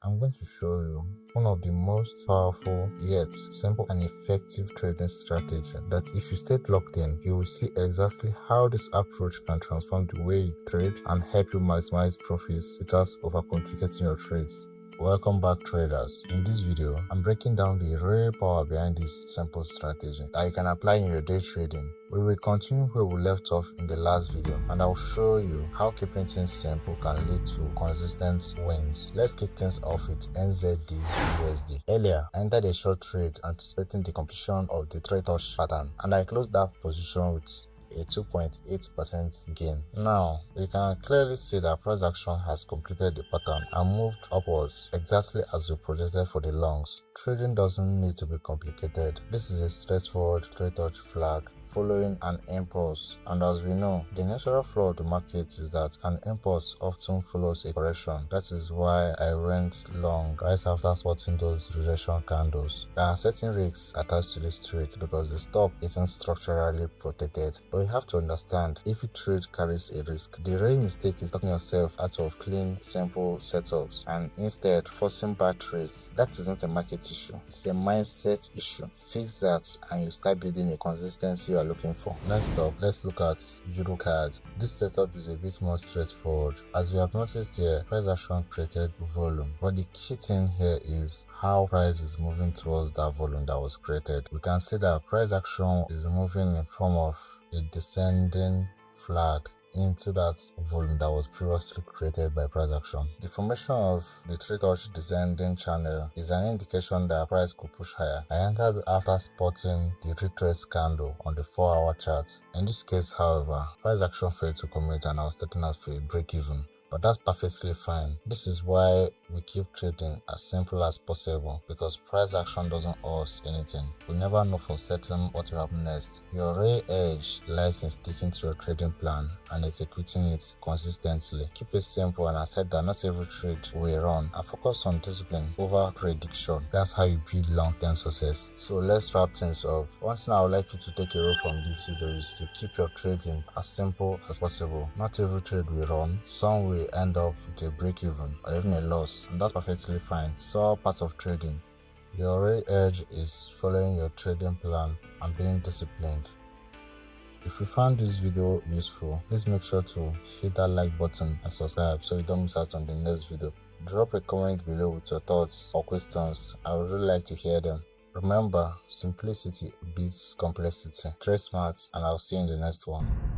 I'm going to show you one of the most powerful yet simple and effective trading strategy that if you stay locked in, you will see exactly how this approach can transform the way you trade and help you maximize profits without overcomplicating your trades. Welcome back, traders. In this video, I'm breaking down the real power behind this simple strategy that you can apply in your day trading. We will continue where we left off in the last video, and I'll show you how keeping things simple can lead to consistent wins. Let's kick things off with NZD USD. Earlier, I entered a short trade anticipating the completion of the trade touch pattern, and I closed that position with a 2.8% gain. Now, you can clearly see that price action has completed the pattern and moved upwards exactly as we projected for the longs. Trading doesn't need to be complicated. This is a straightforward trade touch flag following an impulse, and as we know, the natural flow of the market is that an impulse often follows a correction. That is why I went long right after spotting those rejection candles. There are certain risks attached to this trade because the stop isn't structurally protected, but you have to understand if a trade carries a risk. The real mistake is talking yourself out of clean, simple setups and instead forcing bad trades. That is not a market issue, it's a mindset issue. Fix that and you start building a consistency you are looking for. Next up, let's look at Euro card. This setup is a bit more straightforward. As we have noticed here, price action created volume, but the key thing here is how price is moving towards that volume that was created. We can see that price action is moving in form of a descending flag into that volume that was previously created by price action. The formation of the trade touch descending channel is an indication that price could push higher. I entered after spotting the retrace candle on the 4-hour chart. In this case, however, price action failed to commit and I was taken out for a break even. But that's perfectly fine. This is why we keep trading as simple as possible, because price action doesn't owe us anything. We never know for certain what will happen next. Your real edge lies in sticking to your trading plan and executing it consistently. Keep it simple and accept that not every trade will run, and focus on discipline over prediction. That's how you build long-term success. So let's wrap things up. One thing I would like you to take away from this video is to keep your trading as simple as possible. Not every trade will run. Some will end up with a break-even or even a loss, and that's perfectly fine. It's all part of trading. Your real edge is following your trading plan and being disciplined. If you found this video useful, please make sure to hit that like button and subscribe so you don't miss out on the next video. Drop a comment below with your thoughts or questions. I would really like to hear them. Remember, simplicity beats complexity. Trade smart, and I'll see you in the next one.